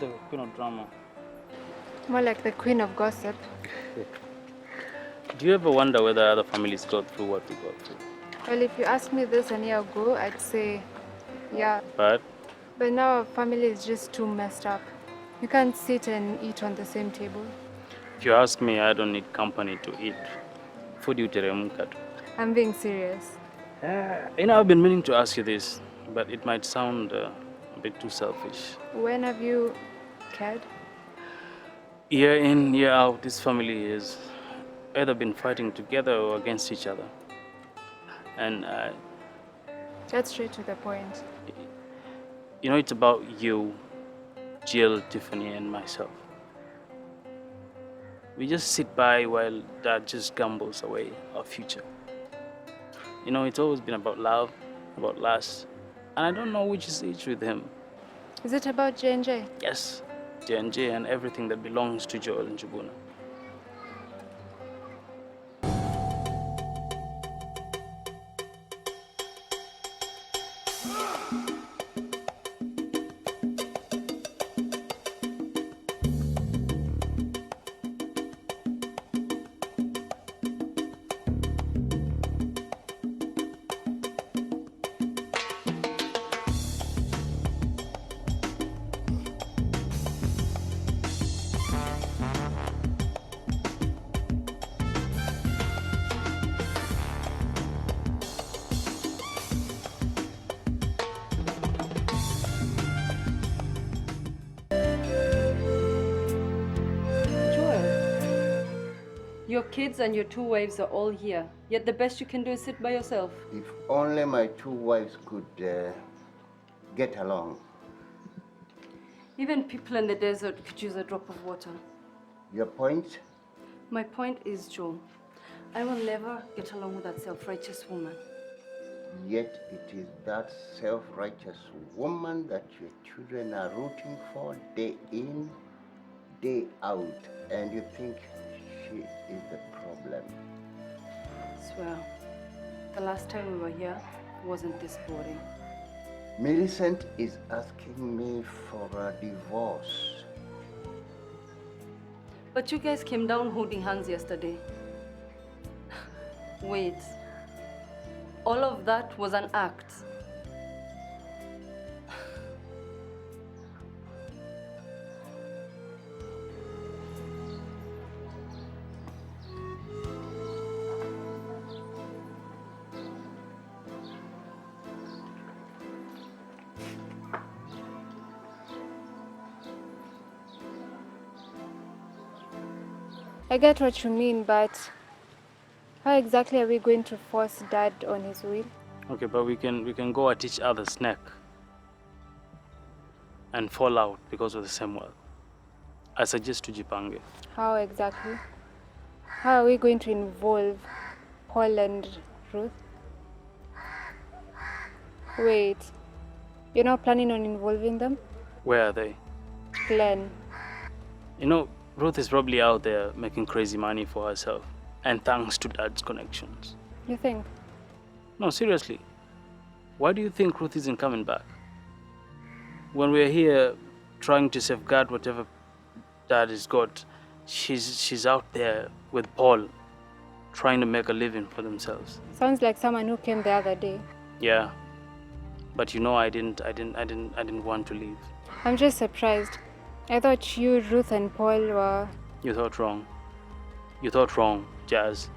the queen of drama. More like the queen of gossip. Do you ever wonder whether other families go through what we go through? Well, if you asked me this a year ago, I'd say, yeah. But But now our family is just too messed up. You can't sit and eat on the same table. if you ask me, I don't need company to eat. Food you teremka tu. I'm being serious. I've been meaning to ask you this, but it might sound a bit too selfish. When have you cared? Year in, year out, this family has either been fighting together or against each other. And, Get straight to the point. it's about you, Jill, Tiffany, and myself. We just sit by while Dad just gambles away our future. It's always been about love, about lust, and I don't know which is each with him. Is it about J&J? Yes, J&J and everything that belongs to Joel and Jabuna. Joel, your kids and your two wives are all here, yet the best you can do is sit by yourself. If only my two wives could get along. Even people in the desert could use a drop of water. Your point? My point is, Joel, I will never get along with that self-righteous woman. Yet it is that self-righteous woman that your children are rooting for day in, day out. And you think she is the problem. Swear, the last time we were here wasn't this boring. Millicent is asking me for a divorce. But you guys came down holding hands yesterday. Wait, all of that was an act. I get what you mean, but how exactly are we going to force Dad on his will? Okay, but we can go at each other's neck and fall out because of the same wealth. I suggest to Jipange. How exactly? How are we going to involve Paul and Ruth? Wait, you're not planning on involving them? Where are they? Glenn. Ruth is probably out there making crazy money for herself, and thanks to Dad's connections. You think? No, seriously. Why do you think Ruth isn't coming back? When we're here trying to safeguard whatever Dad has got, she's out there with Paul, trying to make a living for themselves. Sounds like someone who came the other day. Yeah, but I didn't want to leave. I'm just surprised. I thought you, Ruth, and Paul were... You thought wrong. You thought wrong, Jazz.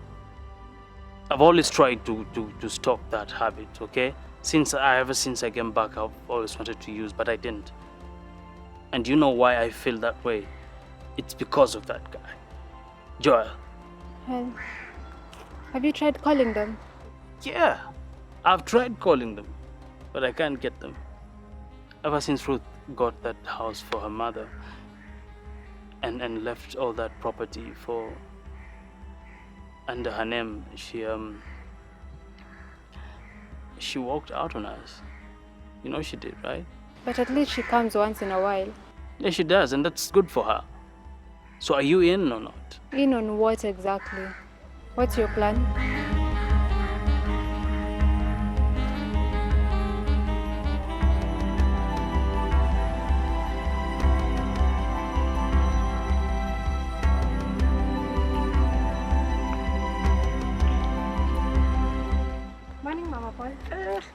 I've always tried to stop that habit, okay? Ever since I came back, I've always wanted to use, but I didn't. And you know why I feel that way? It's because of that guy, Joel. Well, have you tried calling them? Yeah, I've tried calling them, but I can't get them. Ever since Ruth got that house for her mother and left all that property under her name, she walked out on us. You know she did, right? But at least she comes once in a while. Yeah, she does, and that's good for her. So are you in or not? In on what exactly? What's your plan?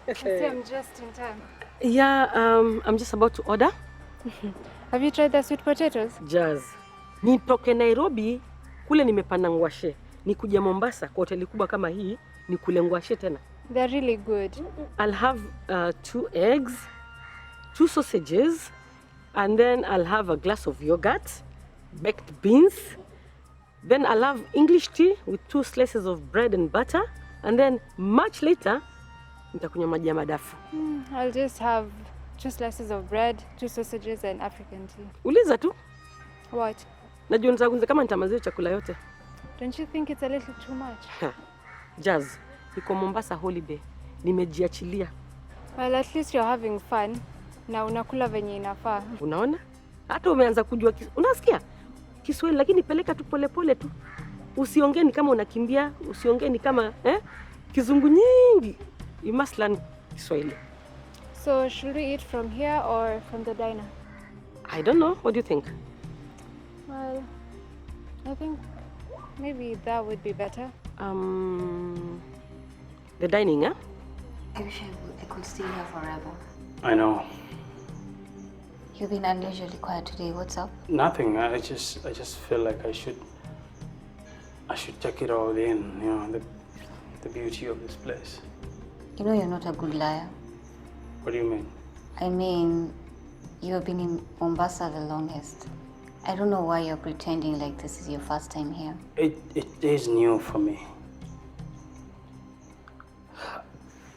I see I'm just in time. Yeah, I'm just about to order. Have you tried the sweet potatoes? Jazz. Nitoke Nairobi, kule nimepanda ngwashe. Nikuja Mombasa kwa hoteli kubwa kama hii, nikule ngwashe tena. They're really good. I'll have 2 eggs, 2 sausages, and then I'll have a glass of yogurt, baked beans. Then I'll have English tea with 2 slices of bread and butter. And then much later, nitakunywa maji ya madafu. I'll just have 2 slices of bread, 2 sausages, and African tea. Uliza tu. What? Najua nitakunza kama nitamaliza chakula yote. Don't you think it's a little too much? Jazz, niko Mombasa holiday. Nimejiachilia. Well, at least you're having fun. Na unakula venye inafaa. Unaona? Hata umeanza kujua unasikia? Kiswahili lakini peleka tu polepole tu. Usiongee ni kama unakimbia, usiongee ni kama kizungu nyingi. You must learn Kiswahili. So, should we eat from here or from the diner? I don't know. What do you think? Well, I think maybe that would be better. The dining, huh? I wish I could stay here forever. I know. You've been unusually quiet today. What's up? Nothing. I just feel like I should take it all in. You know, the beauty of this place. You know you're not a good liar. What do you mean? I mean, you have been in Mombasa the longest. I don't know why you're pretending like this is your first time here. It is new for me.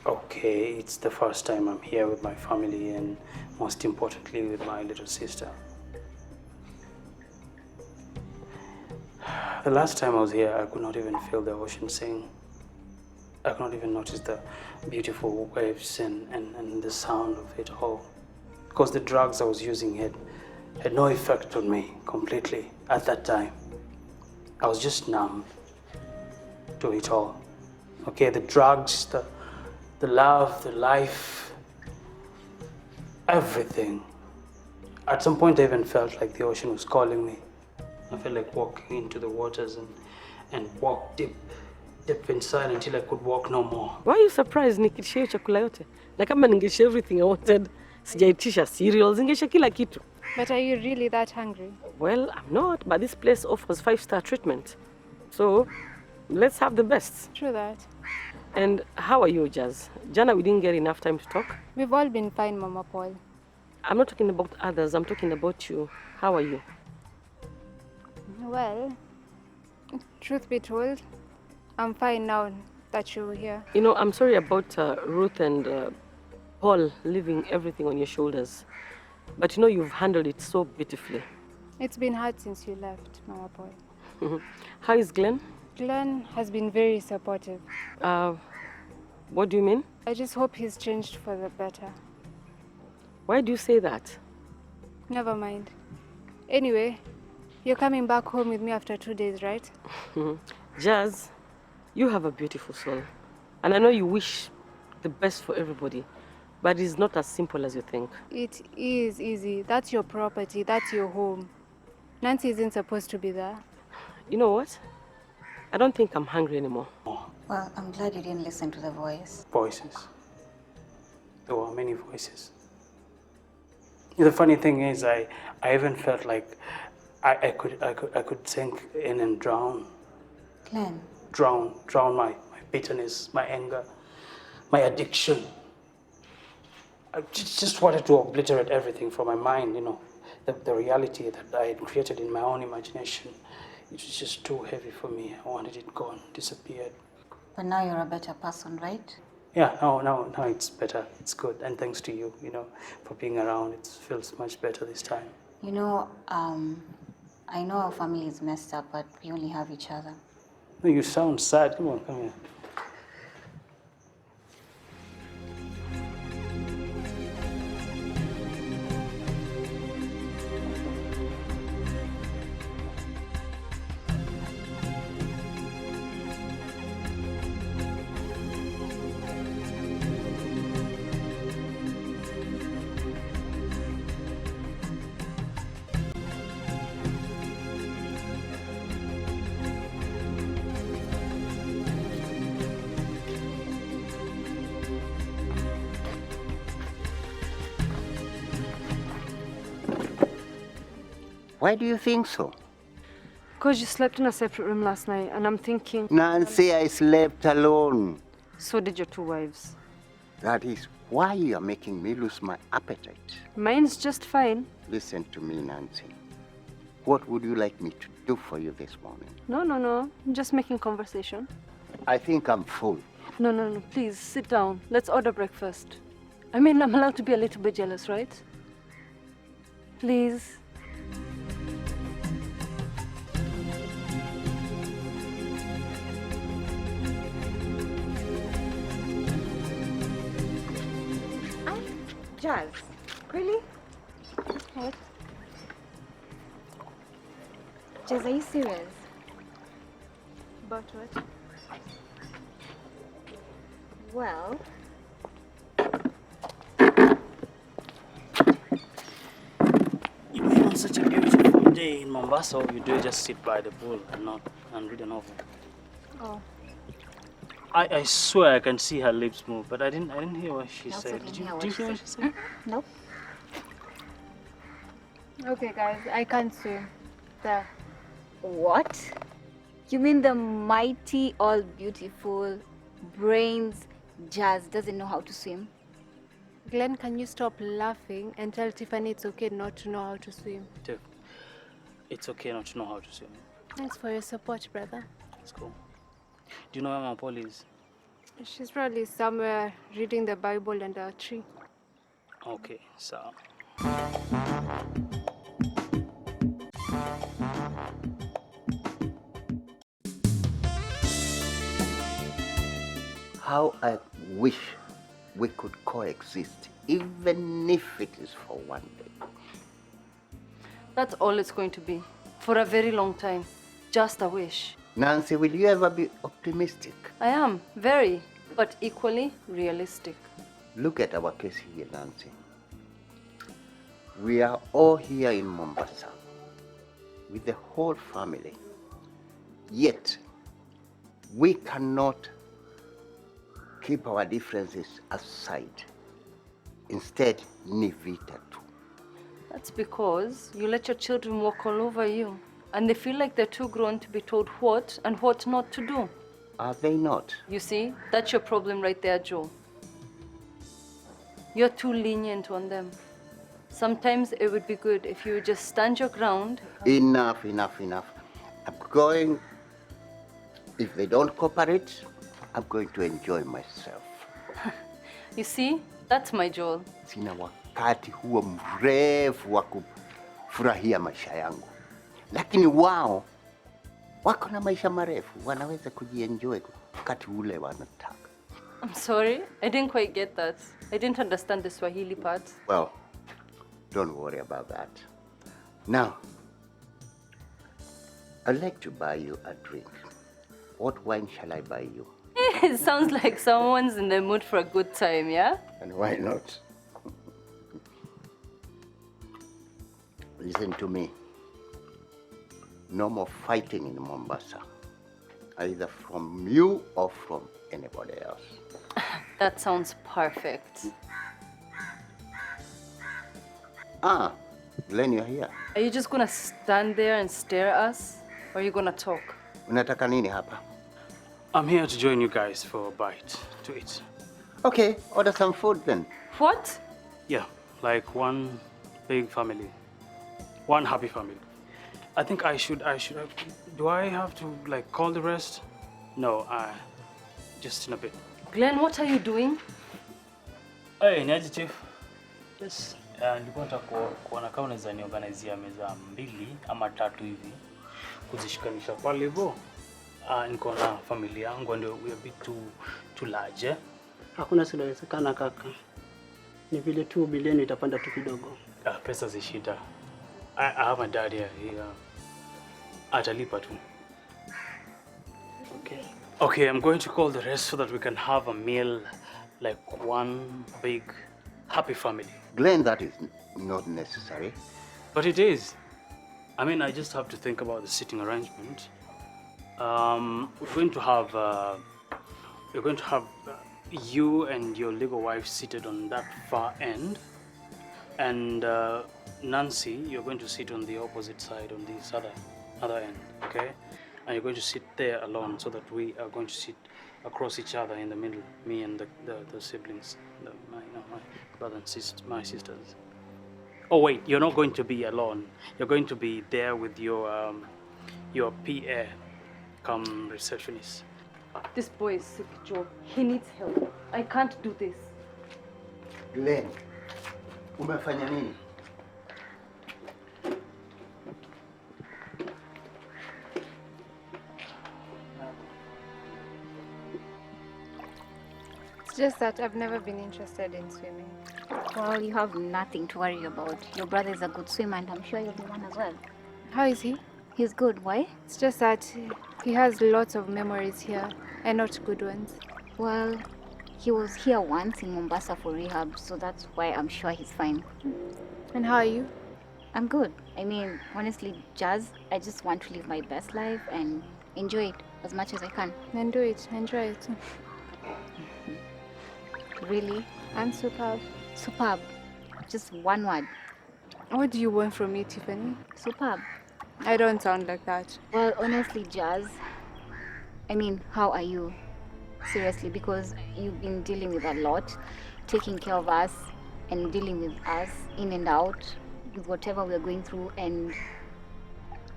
Okay, it's the first time I'm here with my family and most importantly with my little sister. The last time I was here, I could not even feel the ocean sing. I could not even notice the beautiful waves and the sound of it all. Because the drugs I was using had no effect on me completely at that time. I was just numb to it all. Okay, the drugs, the love, the life, everything. At some point I even felt like the ocean was calling me. I felt like walking into the waters and walk deep inside until I could walk no more. Why are you surprised nikishia chakula yote? Na kama ningesha everything I wanted, sijaitisha cereals, ningesha kila kitu. But are you really that hungry? Well, I'm not, but this place offers 5-star treatment. So, let's have the best. True that. And how are you, Jazz? Jana, we didn't get enough time to talk. We've all been fine, Mama Paul. I'm not talking about others, I'm talking about you. How are you? Well, truth be told, I'm fine now that you're here. You know, I'm sorry about Ruth and Paul leaving everything on your shoulders. But you know, you've handled it so beautifully. It's been hard since you left, Mama Paul. How is Glenn? Glenn has been very supportive. What do you mean? I just hope he's changed for the better. Why do you say that? Never mind. Anyway, you're coming back home with me after 2 days, right? Jazz, you have a beautiful soul. And I know you wish the best for everybody. But it's not as simple as you think. It is easy. That's your property. That's your home. Nancy isn't supposed to be there. You know what? I don't think I'm hungry anymore. Well, I'm glad you didn't listen to the voice. Voices. There were many voices. The funny thing is, I even felt like I could sink in and drown. Glenn. Drown my bitterness, my anger, my addiction. I just wanted to obliterate everything from my mind, you know. The reality that I had created in my own imagination. It was just too heavy for me. I wanted it gone, disappeared. But now you're a better person, right? Yeah, now it's better. It's good. And thanks to you, you know, for being around. It feels much better this time. You know, I know our family is messed up, but we only have each other. No, you sound sad. Come on, come here. Why do you think so? Because you slept in a separate room last night, and I'm thinking, Nancy, I slept alone. so did your two wives. That is why you are making me lose my appetite. Mine's just fine. Listen to me, Nancy. What would you like me to do for you this morning? No, I'm just making conversation. I think I'm full. No, please, sit down. Let's order breakfast. I mean, I'm allowed to be a little bit jealous, right? Please. Jazz, really? What? Jazz, are you serious? About what? Well, You know, on such a beautiful day in Mombasa, you do just sit by the pool and read a novel. oh, I swear I can see her lips move, but I didn't hear what she also said. didn't Did you, hear what did you she hear what she said? Nope. okay, guys, I can't swim. There. What? You mean the mighty, all beautiful brains Jazz doesn't know how to swim? Glenn, can you stop laughing and tell Tiffany it's okay not to know how to swim? Tiff, it's okay not to know how to swim. Thanks for your support, brother. Let's go. Do you know where Mama Polly is? She's probably somewhere reading the Bible under a tree. Okay, so. How I wish we could coexist, even if it is for one day. That's all it's going to be. For a very long time. Just a wish. Nancy, will you ever be optimistic? I am, very, but equally realistic. Look at our case here, Nancy. We are all here in Mombasa with the whole family. Yet, we cannot keep our differences aside. Instead, ni vita tu. That's because you let your children walk all over you. And they feel like they're too grown to be told what and what not to do. Are they not? You see, that's your problem right there, Joe. You're too lenient on them. Sometimes it would be good if you would just stand your ground. Enough. I'm going, if they don't cooperate, I'm going to enjoy myself. You see, that's my Joel. Sina wakati huo mrefu wa kufurahia maisha yangu. Lakini wao wako na maisha marefu, wanaweza kujienjoy wakati ule wanataka. I'm sorry, I didn't quite get that. I didn't understand the Swahili part. Well, don't worry about that. Now, I'd like to buy you a drink. What wine shall I buy you? It sounds like someone's in the mood for a good time, yeah? And why not? Listen to me. No more fighting in Mombasa, either from you or from anybody else. That sounds perfect. Glenn, you're here. Are you just gonna stand there and stare at us? Or are you gonna talk? Unataka nini hapa? I'm here to join you guys for a bite to eat. Okay, order some food then. What? Yeah, like one big family. One happy family. I think I should, do I have to like call the rest? No, just in a bit. Glenn, what are you doing? Hey, niaje chief. Yes. Nilikuwa nataka kuona kama unaweza niorganizea meza 2 ama 3 hivi kuzishikanisha pale hivyo. Niko na familia yangu ndio we a bit too large. Hakuna silowezekana kaka. Ni vile tu bilioni itapanda tu kidogo. Pesa si shida. I have my dad here. Atalipa tu. Okay. Okay, I'm going to call the rest so that we can have a meal like one big happy family. Glenn, that is not necessary. But it is. I mean, I just have to think about the sitting arrangement. We're going to have you and your legal wife seated on that far end. And Nancy, you're going to sit on the opposite side, on this other end, okay? And you're going to sit there alone, so that we are going to sit across each other in the middle, me and the siblings, my brother and my sisters. Oh wait, you're not going to be alone. You're going to be there with your PA, come receptionist. This boy is sick, Joe. He needs help. I can't do this. Glenn, umefanya nini? It's just that I've never been interested in swimming. Well, you have nothing to worry about. Your brother is a good swimmer, and I'm sure you'll be one as well. How is he? He's good. Why? It's just that he has lots of memories here and not good ones. Well, he was here once in Mombasa for rehab, so that's why I'm sure he's fine. And how are you? I'm good. I mean, honestly, Jazz, I just want to live my best life and enjoy it as much as I can. Then do it. Enjoy it. Really? I'm superb. Superb. Just one word. What do you want from me, Tiffany? Superb. I don't sound like that. Well, honestly, Jazz, I mean, how are you? Seriously, because you've been dealing with a lot, taking care of us and dealing with us in and out with whatever we're going through, and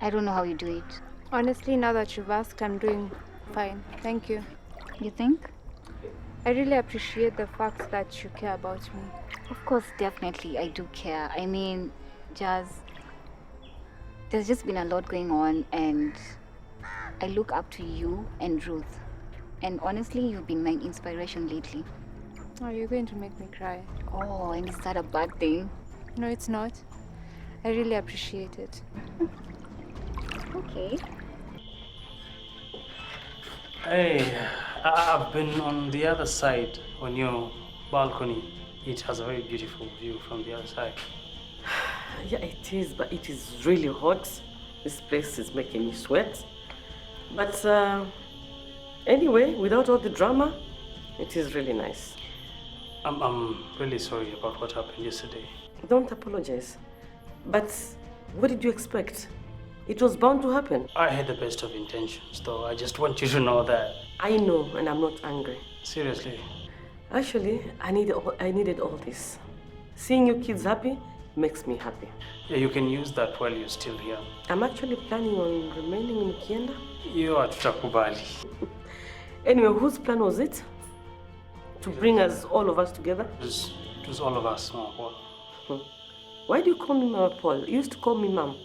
I don't know how you do it. Honestly, now that you've asked, I'm doing fine. Thank you. You think? I really appreciate the fact that you care about me. Of course, definitely, I do care. I mean, Jazz, there's just been a lot going on, and I look up to you and Ruth. And honestly, you've been my inspiration lately. Oh, you're going to make me cry. Oh, and is that a bad thing? No, it's not. I really appreciate it. Okay. Hey, I've been on the other side on your balcony. It has a very beautiful view from the other side. Yeah, it is, but it is really hot. This place is making me sweat. But anyway, without all the drama, it is really nice. I'm really sorry about what happened yesterday. Don't apologize. But what did you expect? It was bound to happen. I had the best of intentions, though. I just want you to know that. I know, and I'm not angry. Seriously. Actually, I needed all this. Seeing you kids happy makes me happy. Yeah, you can use that while you're still here. I'm actually planning on remaining in Kienda. You are tutakubali. Anyway, whose plan was it? To bring us, all of us together? It was all of us, Mama Paul. Why do you call me Mama Paul? You used to call me Mom.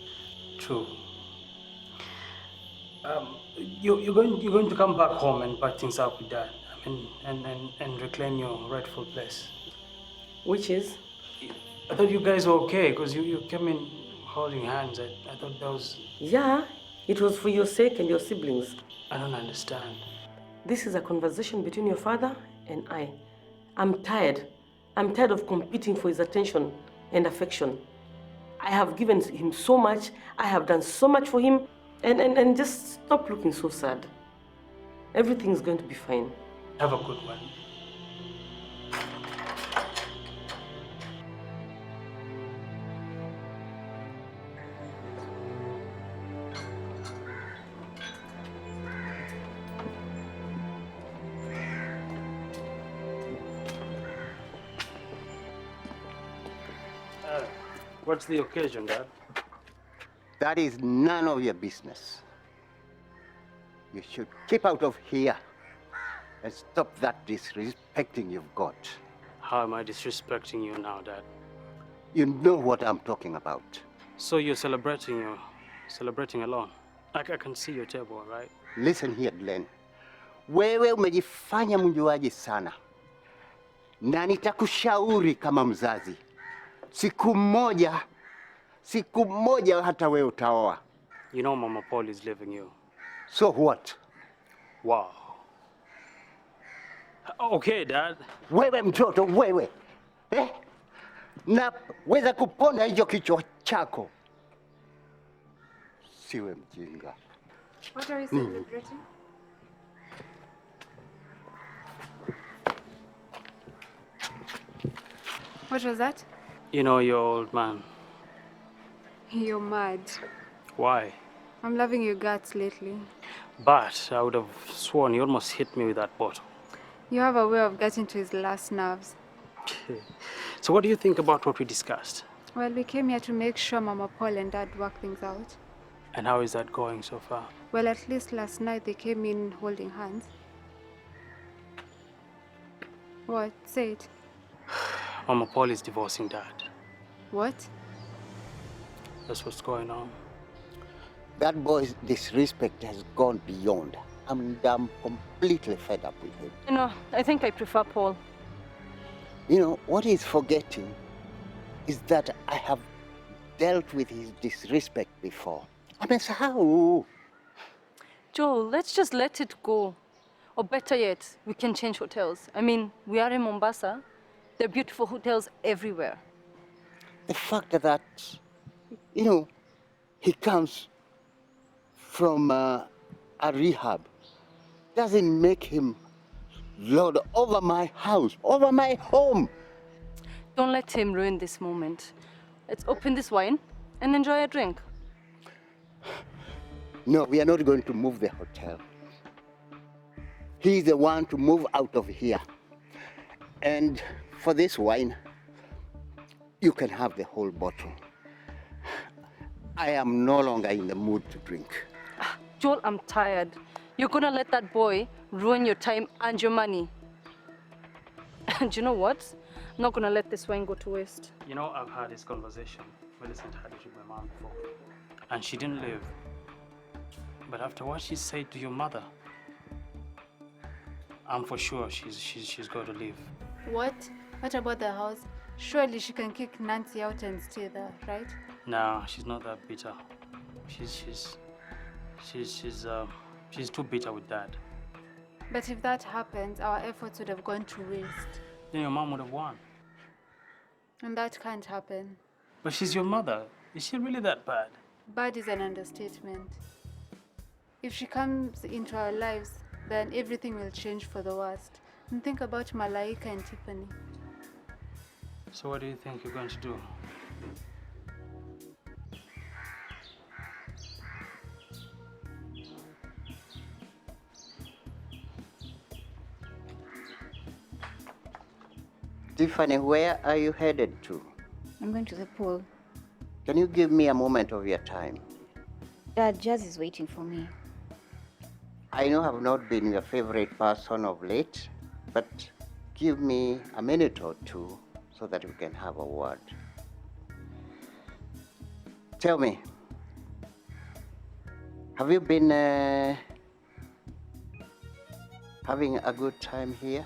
True. You're going to come back home and pack things up with Dad. I mean, and reclaim your rightful place. Which is? I thought you guys were okay because you came in holding hands. I thought that was... Yeah, it was for your sake and your siblings. I don't understand. This is a conversation between your father and I. I'm tired. I'm tired of competing for his attention and affection. I have given him so much. I have done so much for him. And just stop looking so sad. Everything's going to be fine. Have a good one. What's the occasion, Dad? That is none of your business. You should keep out of here and stop that disrespecting you've got. How am I disrespecting you now, Dad? You know what I'm talking about. So you're celebrating alone. I can see your table, right? Listen here, Glenn. Wewe umejifanya mjuaji sana. Na nitakushauri kama mzazi. Siku moja hata wewe utaoa. You know Mama Paul is leaving you. So what? Wow. Okay, Dad. Wewe mtoto wewe. Na weza kuponda hicho kichwa chako. Siwe mjinga. What are you celebrating? What was that? You know, you're old man. You're mad. Why? I'm loving your guts lately. But I would have sworn you almost hit me with that bottle. You have a way of getting to his last nerves. So what do you think about what we discussed? Well, we came here to make sure Mama Paul and Dad work things out. And how is that going so far? Well, at least last night they came in holding hands. What? Say it. Mama Paul is divorcing Dad. What? That's what's going on. That boy's disrespect has gone beyond. I'm completely fed up with him. You know, I think I prefer Paul. You know, what he's forgetting is that I have dealt with his disrespect before. I mean, how? Joel, let's just let it go. Or better yet, we can change hotels. I mean, we are in Mombasa. There are beautiful hotels everywhere. The fact that, you know, he comes from a rehab doesn't make him lord over my house, over my home. Don't let him ruin this moment. Let's open this wine and enjoy a drink. No, we are not going to move the hotel. He's the one to move out of here. And for this wine, you can have the whole bottle. I am no longer in the mood to drink. Joel, I'm tired. You're gonna let that boy ruin your time and your money. And you know what? I'm not gonna let this wine go to waste. You know, I've had this conversation. Millicent had it with my mom before. And she didn't leave. But after what she said to your mother, I'm for sure she's going to leave. What? What about the house? Surely she can kick Nancy out and stay there, right? No, she's not that bitter. She's too bitter with Dad. But if that happens, our efforts would have gone to waste. Then your mom would have won. And that can't happen. But she's your mother. Is she really that bad? Bad is an understatement. If she comes into our lives, then everything will change for the worst. And think about Malaika and Tiffany. So what do you think you're going to do? Tiffany, where are you headed to? I'm going to the pool. Can you give me a moment of your time? Dad, Jazz is waiting for me. I know I've not been your favorite person of late, but give me a minute or two so that we can have a word. Tell me, have you been having a good time here?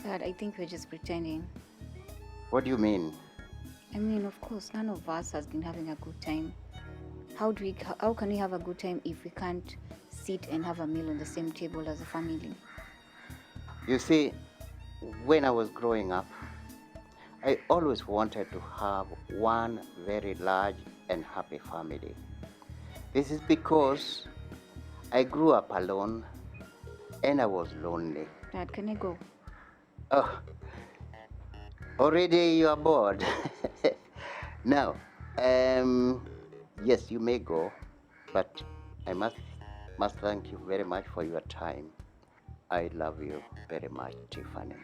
Dad, I think we're just pretending. What do you mean? I mean, of course, none of us has been having a good time. How can we have a good time if we can't sit and have a meal on the same table as a family? You see, when I was growing up, I always wanted to have one very large and happy family. This is because I grew up alone and I was lonely. Dad, can I go? Oh, already you are bored. Now, yes, you may go, but I must thank you very much for your time. I love you very much, Tiffany.